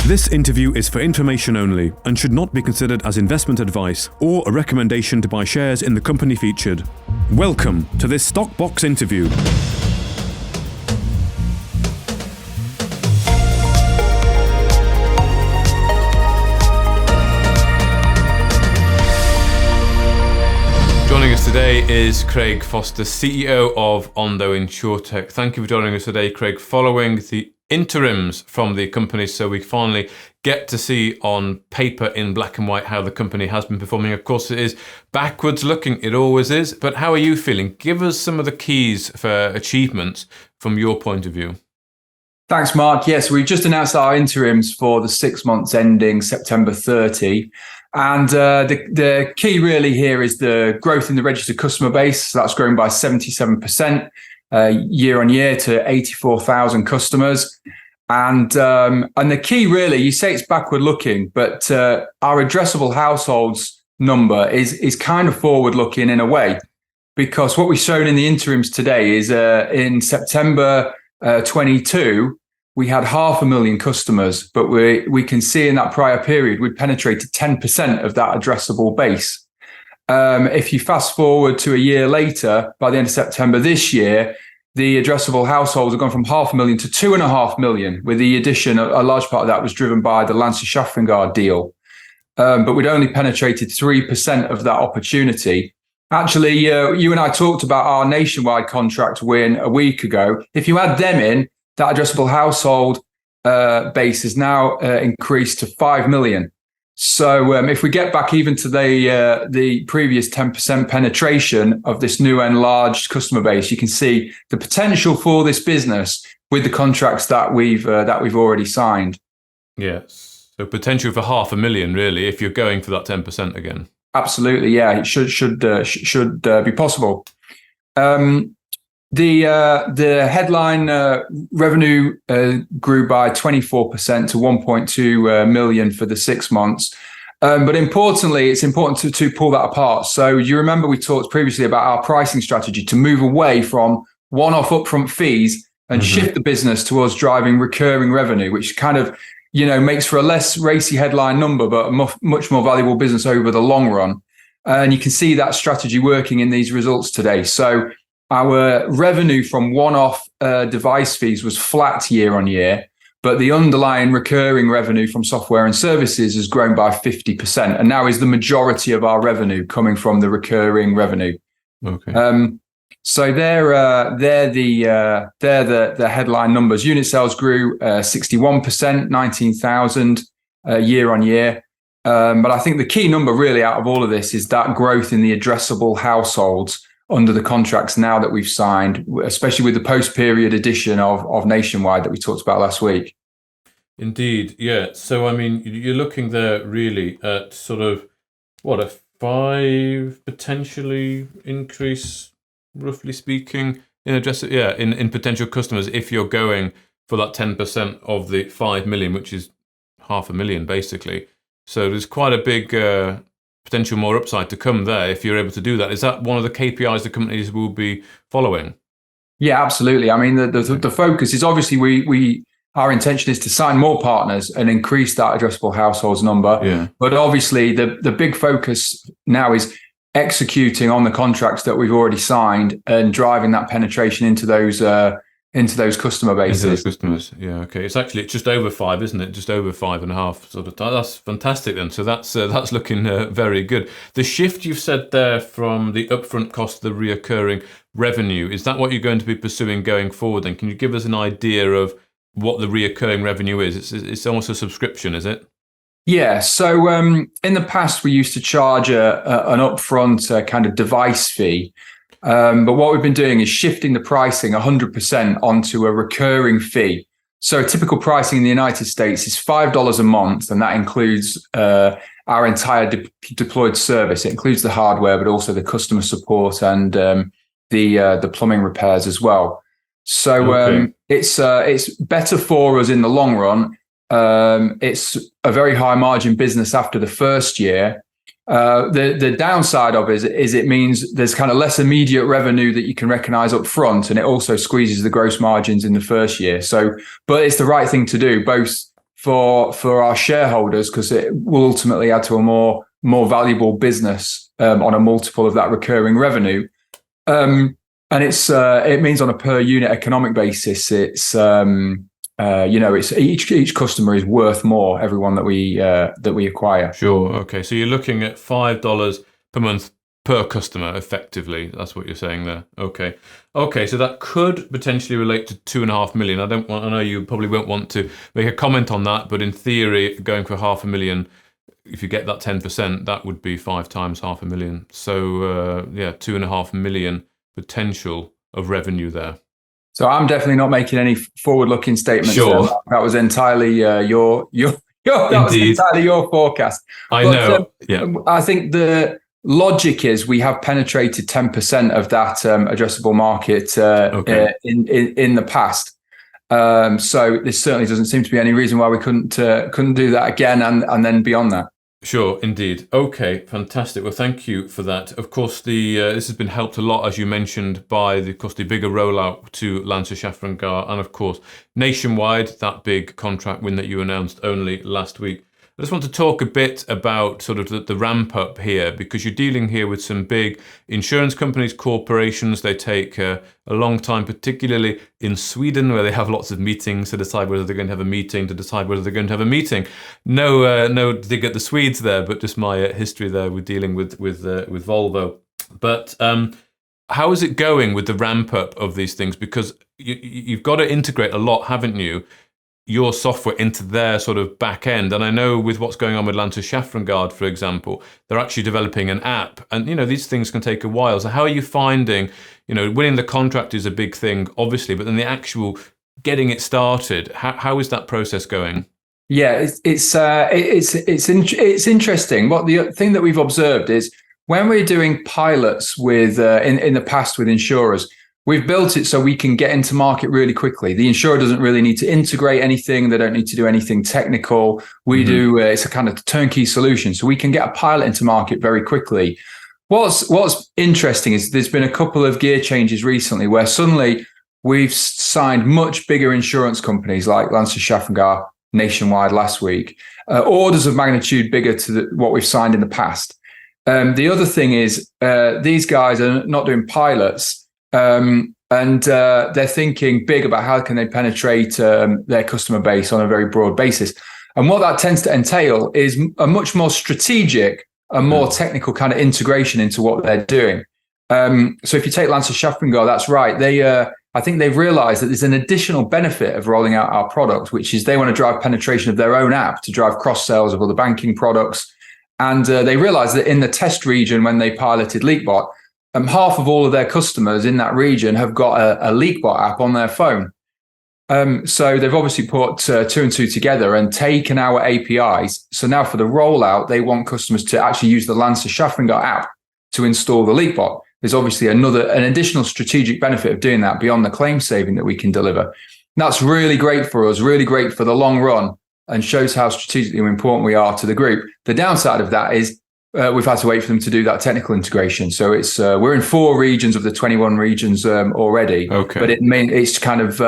This interview is for information only and should not be considered as investment advice or a recommendation to buy shares in the company featured. Welcome to this Stock Box interview. Joining us today is Craig Foster, CEO of Ondo InsurTech. Thank you for joining us today, Craig, following the interims from the company, so we finally get to see on paper in black and white how the company has been performing. Of course, it is backwards looking, it always is, but how are you feeling? Give us some of the keys for achievements from your point of view. Thanks, Mark. Yes, we just announced our interims for the 6 months ending September 30. And the key really here is the growth in the registered customer base. So that's grown by 77% year on year to 84,000 customers. And the key really, you say it's backward looking, but our addressable households number is kind of forward looking in a way, because what we've shown in the interims today is in September 22, we had 500,000 customers, but we can see in that prior period, we'd penetrated 10% of that addressable base. If you fast forward to a year later, by the end of September this year, the addressable households have gone from 500,000 to 2.5 million, with the addition, a large part of that was driven by the Lancashire Schaffengard deal. But we'd only penetrated 3% of that opportunity. Actually, you and I talked about our nationwide contract win a week ago. If you add them in, that addressable household base is now increased to 5 million. So if we get back even to the previous 10% penetration of this new enlarged customer base, you can see the potential for this business with the contracts that we've already signed. Yes, so potential for 500,000 really, if you're going for that 10% again. Absolutely, yeah, it should be possible. The headline revenue grew by 24% to 1.2 million for the 6 months. But importantly, it's important to pull that apart. So you remember we talked previously about our pricing strategy to move away from one-off upfront fees and shift the business towards driving recurring revenue, which kind of, makes for a less racy headline number, but a much more valuable business over the long run. And you can see that strategy working in these results today. So our revenue from one-off device fees was flat year on year, but the underlying recurring revenue from software and services has grown by 50%, and now is the majority of our revenue coming from the recurring revenue. Okay. So they're the headline numbers. Unit sales grew 61%, 19,000 year on year. But I think the key number really out of all of this is that growth in the addressable households under the contracts now that we've signed, especially with the post-period edition of Nationwide that we talked about last week. Indeed, yeah. So, I mean, you're looking there really at sort of, a 5 potentially increase, roughly speaking, in potential customers if you're going for that 10% of the 5 million, which is 500,000 basically. So there's quite a big potential more upside to come there if you're able to do that. Is that one of the KPIs the companies will be following? Yeah, absolutely. I mean, the focus is obviously our intention is to sign more partners and increase that addressable households number. Yeah. But obviously the big focus now is executing on the contracts that we've already signed and driving that penetration into those customer bases. Into those customers, yeah, okay. It's just over 5, isn't it? Just over 5.5 sort of. That's fantastic then. So that's looking very good. The shift you've said there from the upfront cost to the reoccurring revenue, is that what you're going to be pursuing going forward then? Can you give us an idea of what the reoccurring revenue is? It's almost a subscription, is it? Yeah. So in the past, we used to charge an upfront kind of device fee. But what we've been doing is shifting the pricing 100% onto a recurring fee. So typical pricing in the United States is $5 a month, and that includes our entire deployed service. It includes the hardware, but also the customer support and the plumbing repairs as well. So it's better for us in the long run. It's a very high margin business after the first year. The downside of it is it means there's kind of less immediate revenue that you can recognize up front, and it also squeezes the gross margins in the first year. So, but it's the right thing to do, both for our shareholders, because it will ultimately add to a more valuable business on a multiple of that recurring revenue. And it means on a per unit economic basis, it's it's each customer is worth more, every one that we acquire. Sure. Okay. So you're looking at $5 per month per customer, effectively. That's what you're saying there. Okay. Okay. So that could potentially relate to 2.5 million. I know you probably won't want to make a comment on that, but in theory, going for 500,000, if you get that 10%, that would be 5 times 500,000. So 2.5 million potential of revenue there. So I'm definitely not making any forward-looking statements. Sure. That was entirely your forecast. I know. I think the logic is we have penetrated 10% of that addressable market in the past. So there certainly doesn't seem to be any reason why we couldn't do that again and then beyond that. Sure, indeed. Okay, fantastic. Well, thank you for that. Of course, this has been helped a lot, as you mentioned, by the bigger rollout to Lancashire Shafrangar, and of course, nationwide, that big contract win that you announced only last week. I just want to talk a bit about sort of the ramp up here, because you're dealing here with some big insurance companies, corporations. They take a long time, particularly in Sweden, where they have lots of meetings to decide whether they're going to have a meeting, to decide whether they're going to have a meeting. No dig at the Swedes there, but just my history there with dealing with Volvo. But how is it going with the ramp up of these things? Because you've got to integrate a lot, haven't you? Your software into their sort of back end. And I know with what's going on with Lancashire Shafrangar, for example, they're actually developing an app, and these things can take a while. So how are you finding, winning the contract is a big thing, obviously, but then the actual getting it started, how is that process going? Yeah, it's interesting. What the thing that we've observed is when we're doing pilots with in the past with insurers, we've built it so we can get into market really quickly. The insurer doesn't really need to integrate anything. They don't need to do anything technical. We do, it's a kind of turnkey solution. So we can get a pilot into market very quickly. What's interesting is there's been a couple of gear changes recently where suddenly we've signed much bigger insurance companies like Lancashire Shafrangar nationwide last week, orders of magnitude bigger to what we've signed in the past. The other thing is these guys are not doing pilots. And they're thinking big about how can they penetrate their customer base on a very broad basis. And what that tends to entail is a much more strategic and more technical kind of integration into what they're doing. So if you take Lancashire Shafrangar, that's right. I think they've realized that there's an additional benefit of rolling out our product, which is they want to drive penetration of their own app to drive cross sales of other banking products. And they realized that in the test region, when they piloted LeakBot, half of all of their customers in that region have got a LeakBot app on their phone. So they've obviously put 2 and 2 together and taken our APIs. So now for the rollout, they want customers to actually use the Lancashire Shafrangar app to install the LeakBot. There's obviously an additional strategic benefit of doing that beyond the claim saving that we can deliver. That's really great for us, really great for the long run, and shows how strategically important we are to the group. The downside of that is we've had to wait for them to do that technical integration. So it's we're in 4 regions of the 21 regions already. Okay. But it's kind of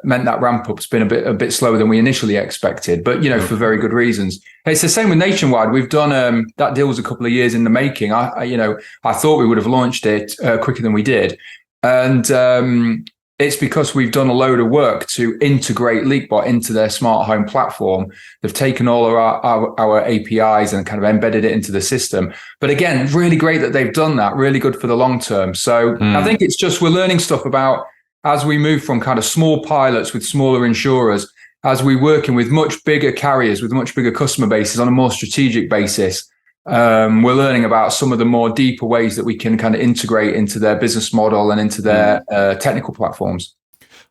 meant that ramp up's been a bit slower than we initially expected. But for very good reasons. It's the same with Nationwide. We've done that deal was a couple of years in the making. I thought we would have launched it quicker than we did, and it's because we've done a load of work to integrate LeakBot into their smart home platform. They've taken all of our APIs and kind of embedded it into the system. But again, really great that they've done that, really good for the long term. So I think it's just we're learning stuff about as we move from kind of small pilots with smaller insurers, as we're working with much bigger carriers, with much bigger customer bases on a more strategic basis. We're learning about some of the more deeper ways that we can kind of integrate into their business model and into their technical platforms.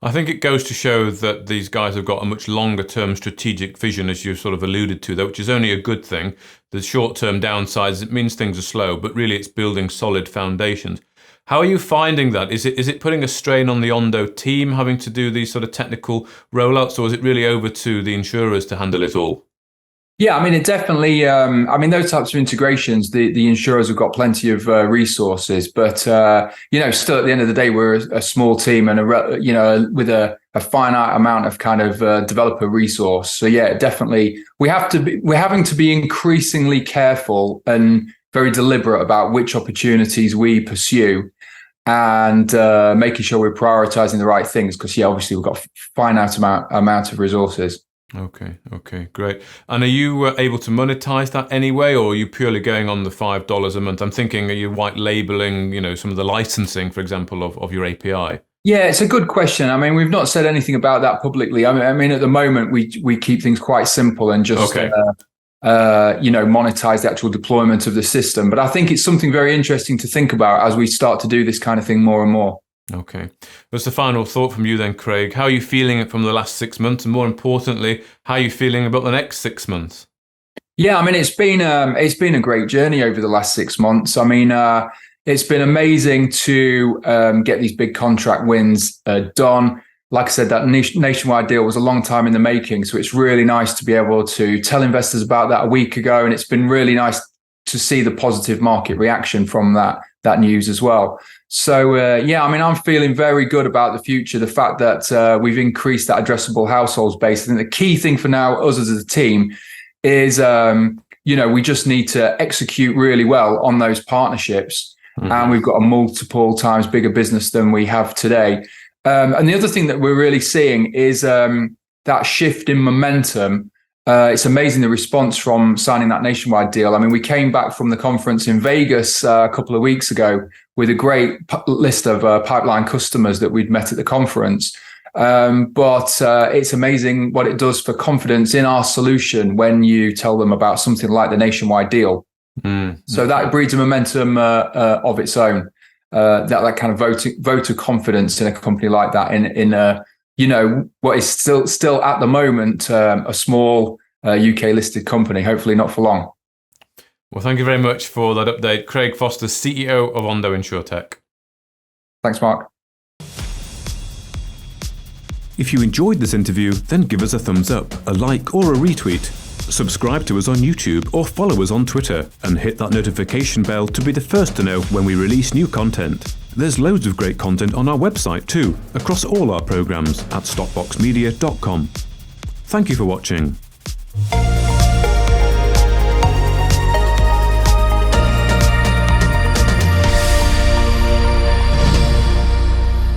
I think it goes to show that these guys have got a much longer term strategic vision, as you sort of alluded to, though, which is only a good thing. The short term downsides, it means things are slow, but really it's building solid foundations. How are you finding that? Is it putting a strain on the Ondo team having to do these sort of technical rollouts, or is it really over to the insurers to handle it all? Yeah, I mean, it definitely. Those types of integrations, the insurers have got plenty of resources, but still at the end of the day, we're a small team and with a finite amount of kind of developer resource. So yeah, definitely, we're having to be increasingly careful and very deliberate about which opportunities we pursue, and making sure we're prioritizing the right things. Because obviously we've got a finite amount of resources. Okay, great. And are you able to monetize that anyway, or are you purely going on the $5 a month? I'm thinking, are you white labeling, some of the licensing, for example, of your API? Yeah, it's a good question. I mean, we've not said anything about that publicly. I mean, at the moment, we keep things quite simple and just, monetize the actual deployment of the system. But I think it's something very interesting to think about as we start to do this kind of thing more and more. Okay. What's the final thought from you then, Craig? How are you feeling from the last 6 months? And more importantly, how are you feeling about the next 6 months? Yeah, I mean, it's been a great journey over the last 6 months. I mean, it's been amazing to get these big contract wins done. Like I said, that nationwide deal was a long time in the making. So it's really nice to be able to tell investors about that a week ago. And it's been really nice to see the positive market reaction from that news as well. So, I'm feeling very good about the future. The fact that we've increased that addressable households base. I think the key thing for now, us as a team, is, we just need to execute really well on those partnerships. Mm-hmm. And we've got a multiple times bigger business than we have today. And the other thing that we're really seeing is that shift in momentum. It's amazing the response from signing that nationwide deal. I mean, we came back from the conference in Vegas a couple of weeks ago with a great list of pipeline customers that we'd met at the conference. But it's amazing what it does for confidence in our solution when you tell them about something like the nationwide deal. So that breeds a momentum of its own. That kind of vote of confidence in a company like that in what is still at the moment a small UK listed company, hopefully not for long. Well, thank you very much for that update. Craig Foster, CEO of Ondo InsurTech. Thanks, Mark. If you enjoyed this interview, then give us a thumbs up, a like or a retweet. Subscribe to us on YouTube or follow us on Twitter and hit that notification bell to be the first to know when we release new content. There's loads of great content on our website too, across all our programs at stockboxmedia.com. Thank you for watching.